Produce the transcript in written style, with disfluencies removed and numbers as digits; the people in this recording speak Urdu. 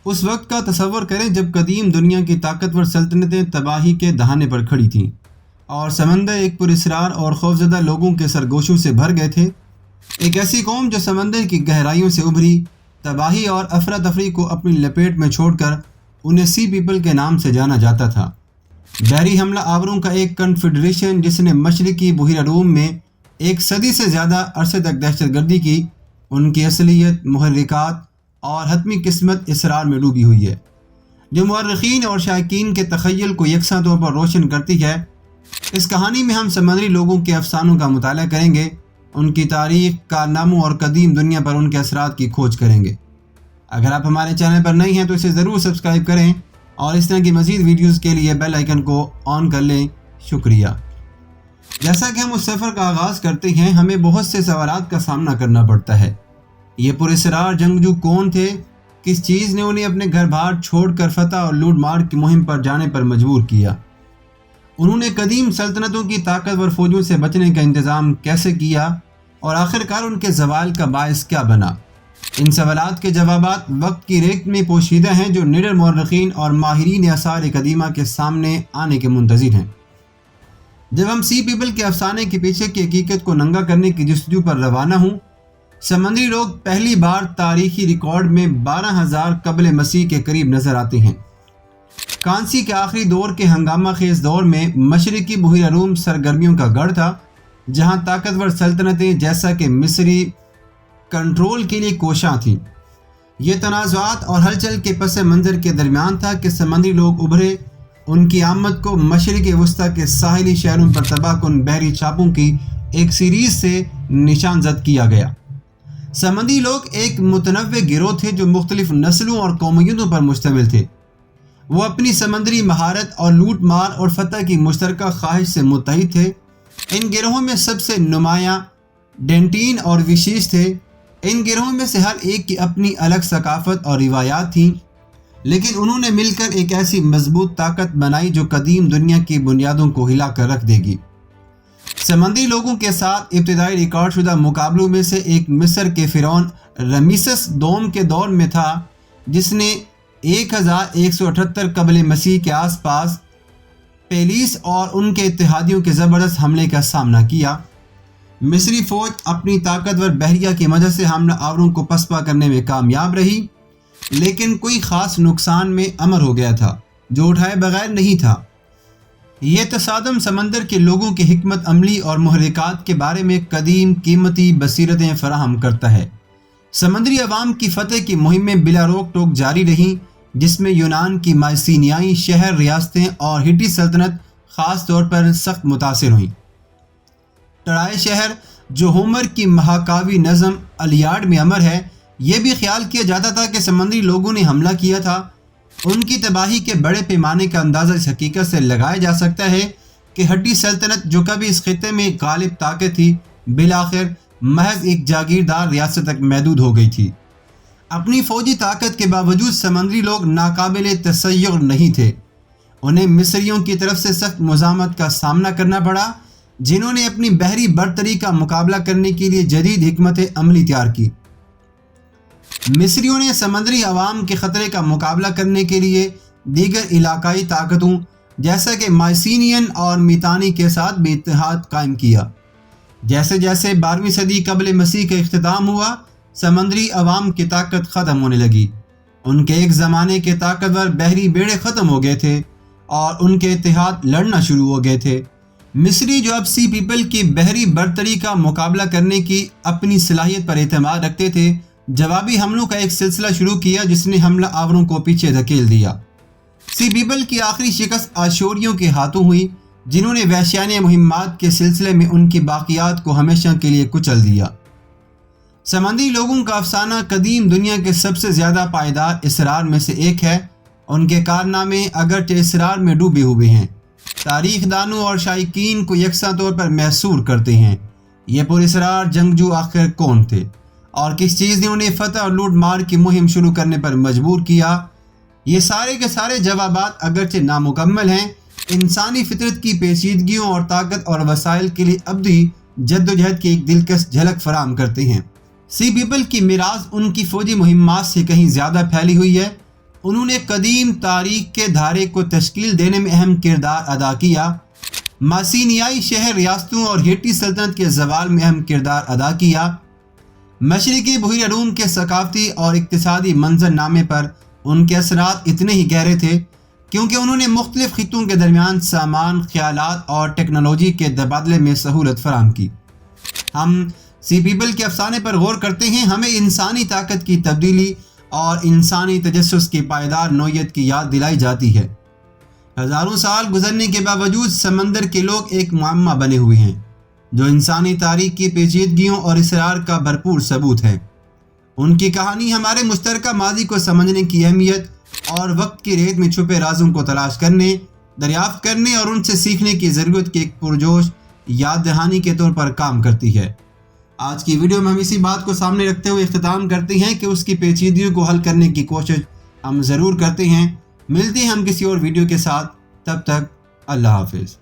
اس وقت کا تصور کریں جب قدیم دنیا کی طاقتور سلطنتیں تباہی کے دہانے پر کھڑی تھیں اور سمندر ایک پراسرار اور خوفزدہ لوگوں کے سرگوشوں سے بھر گئے تھے۔ ایک ایسی قوم جو سمندر کی گہرائیوں سے ابھری، تباہی اور افراتفری کو اپنی لپیٹ میں چھوڑ کر انہیں سی پیپل کے نام سے جانا جاتا تھا۔ بحری حملہ آوروں کا ایک کنفیڈریشن جس نے مشرقی بحیرہ روم میں ایک صدی سے زیادہ عرصے تک دہشت گردی کی، ان کی اصلیت، محرکات اور حتمی قسمت اسرار میں ڈوبی ہوئی ہے، جو مورخین اور شائقین کے تخیل کو یکساں طور پر روشن کرتی ہے۔ اس کہانی میں ہم سمندری لوگوں کے افسانوں کا مطالعہ کریں گے، ان کی تاریخ، کارناموں اور قدیم دنیا پر ان کے اثرات کی کھوج کریں گے۔ اگر آپ ہمارے چینل پر نئی ہیں تو اسے ضرور سبسکرائب کریں اور اس طرح کی مزید ویڈیوز کے لیے بیل آئیکن کو آن کر لیں۔ شکریہ۔ جیسا کہ ہم اس سفر کا آغاز کرتے ہیں، ہمیں بہت سے سوالات کا سامنا کرنا پڑتا ہے۔ یہ پراسرار جنگجو کون تھے؟ کس چیز نے انہیں اپنے گھر بار چھوڑ کر فتح اور لوٹ مار کی مہم پر جانے پر مجبور کیا؟ انہوں نے قدیم سلطنتوں کی طاقتور فوجوں سے بچنے کا انتظام کیسے کیا اور آخرکار ان کے زوال کا باعث کیا بنا؟ ان سوالات کے جوابات وقت کی ریت میں پوشیدہ ہیں، جو نڈر مورخین اور ماہرین آثار قدیمہ کے سامنے آنے کے منتظر ہیں۔ جب ہم سی پیپل کے افسانے کے پیچھے کی حقیقت کو ننگا کرنے کی جستجو پر روانہ ہوں، سمندری لوگ پہلی بار تاریخی ریکارڈ میں 12,000 قبل مسیح کے قریب نظر آتے ہیں۔ کانسی کے آخری دور کے ہنگامہ خیز دور میں مشرقی بحیرہ روم سرگرمیوں کا گڑھ تھا، جہاں طاقتور سلطنتیں جیسا کہ مصری کنٹرول کے لیے کوشاں تھیں۔ یہ تنازعات اور ہلچل کے پس منظر کے درمیان تھا کہ سمندری لوگ ابھرے۔ ان کی آمد کو مشرق وسطیٰ کے ساحلی شہروں پر تباہ کن بحری چھاپوں کی ایک سیریز سے نشان زد کیا گیا۔ سمندری لوگ ایک متنوع گروہ تھے جو مختلف نسلوں اور قومیتوں پر مشتمل تھے۔ وہ اپنی سمندری مہارت اور لوٹ مار اور فتح کی مشترکہ خواہش سے متحد تھے۔ ان گروہوں میں سب سے نمایاں ڈینٹین اور وشیش تھے۔ ان گروہوں میں سے ہر ایک کی اپنی الگ ثقافت اور روایات تھیں، لیکن انہوں نے مل کر ایک ایسی مضبوط طاقت بنائی جو قدیم دنیا کی بنیادوں کو ہلا کر رکھ دے گی۔ سمندری لوگوں کے ساتھ ابتدائی ریکارڈ شدہ مقابلوں میں سے ایک مصر کے فرعون رمیسس دوم کے دور میں تھا، جس نے 1178 قبل مسیح کے آس پاس پیلیس اور ان کے اتحادیوں کے زبردست حملے کا سامنا کیا۔ مصری فوج اپنی طاقتور بحریہ کی مدد سے حملہ آوروں کو پسپا کرنے میں کامیاب رہی، لیکن کوئی خاص نقصان میں امر ہو گیا تھا جو اٹھائے بغیر نہیں تھا۔ یہ تصادم سمندر کے لوگوں کی حکمت عملی اور محرکات کے بارے میں قدیم قیمتی بصیرتیں فراہم کرتا ہے۔ سمندری عوام کی فتح کی مہمیں بلا روک ٹوک جاری رہیں، جس میں یونان کی مائسینیائی شہر ریاستیں اور ہٹی سلطنت خاص طور پر سخت متاثر ہوئیں۔ ٹرائے شہر، جو ہومر کی مہاکاوی نظم الیاڈ میں امر ہے، یہ بھی خیال کیا جاتا تھا کہ سمندری لوگوں نے حملہ کیا تھا۔ ان کی تباہی کے بڑے پیمانے کا اندازہ اس حقیقت سے لگایا جا سکتا ہے کہ ہٹی سلطنت، جو کبھی اس خطے میں غالب طاقت تھی، بالآخر محض ایک جاگیردار ریاست تک محدود ہو گئی تھی۔ اپنی فوجی طاقت کے باوجود سمندری لوگ ناقابل تصور نہیں تھے۔ انہیں مصریوں کی طرف سے سخت مزاحمت کا سامنا کرنا پڑا، جنہوں نے اپنی بحری برتری کا مقابلہ کرنے کے لیے جدید حکمت عملی تیار کی۔ مصریوں نے سمندری عوام کے خطرے کا مقابلہ کرنے کے لیے دیگر علاقائی طاقتوں جیسا کہ مائسینین اور میتانی کے ساتھ بھی اتحاد قائم کیا۔ جیسے جیسے 12ویں صدی قبل مسیح کا اختتام ہوا، سمندری عوام کی طاقت ختم ہونے لگی۔ ان کے ایک زمانے کے طاقتور بحری بیڑے ختم ہو گئے تھے اور ان کے اتحاد لڑنا شروع ہو گئے تھے۔ مصری، جو اب سی پیپل کی بحری برتری کا مقابلہ کرنے کی اپنی صلاحیت پر اعتماد رکھتے تھے، جوابی حملوں کا ایک سلسلہ شروع کیا جس نے حملہ آوروں کو پیچھے دھکیل دیا۔ سی پیپل کی آخری شکست آشوریوں کے ہاتھوں ہوئی، جنہوں نے وحشیانہ مہمات کے سلسلے میں ان کی باقیات کو ہمیشہ کے لیے کچل دیا۔ سمندری لوگوں کا افسانہ قدیم دنیا کے سب سے زیادہ پائیدار اسرار میں سے ایک ہے۔ ان کے کارنامے اگرچہ اسرار میں ڈوبے ہوئے ہیں، تاریخ دانوں اور شائقین کو یکساں طور پر محصور کرتے ہیں۔ یہ پراسرار جنگجو آخر کون تھے اور کس چیز نے انہیں فتح اور لوٹ مار کی مہم شروع کرنے پر مجبور کیا؟ یہ سارے کے سارے جوابات اگرچہ نامکمل ہیں، انسانی فطرت کی پیچیدگیوں اور طاقت اور وسائل کے لیے ابدی جدوجہد کی ایک دلکش جھلک فراہم کرتے ہیں۔ سی پیپل کی میراث ان کی فوجی مہمات سے کہیں زیادہ پھیلی ہوئی ہے۔ انہوں نے قدیم تاریخ کے دھارے کو تشکیل دینے میں اہم کردار ادا کیا۔ ماسینیائی شہر ریاستوں اور ہیٹی سلطنت کے زوال میں اہم کردار ادا کیا۔ مشرقی بحیرہ روم کے ثقافتی اور اقتصادی منظر نامے پر ان کے اثرات اتنے ہی گہرے تھے کیونکہ انہوں نے مختلف خطوں کے درمیان سامان، خیالات اور ٹیکنالوجی کے تبادلے میں سہولت فراہم کی۔ ہم سی پیپل کے افسانے پر غور کرتے ہیں، ہمیں انسانی طاقت کی تبدیلی اور انسانی تجسس کی پائیدار نوعیت کی یاد دلائی جاتی ہے۔ ہزاروں سال گزرنے کے باوجود سمندر کے لوگ ایک معمہ بنے ہوئے ہیں جو انسانی تاریخ کی پیچیدگیوں اور اسرار کا بھرپور ثبوت ہے۔ ان کی کہانی ہمارے مشترکہ ماضی کو سمجھنے کی اہمیت اور وقت کی ریت میں چھپے رازوں کو تلاش کرنے، دریافت کرنے اور ان سے سیکھنے کی ضرورت کی ایک پرجوش یاد دہانی کے طور پر کام کرتی ہے۔ آج کی ویڈیو میں ہم اسی بات کو سامنے رکھتے ہوئے اختتام کرتے ہیں کہ اس کی پیچیدگیوں کو حل کرنے کی کوشش ہم ضرور کرتے ہیں۔ ملتے ہیں ہم کسی اور ویڈیو کے ساتھ، تب تک اللہ حافظ۔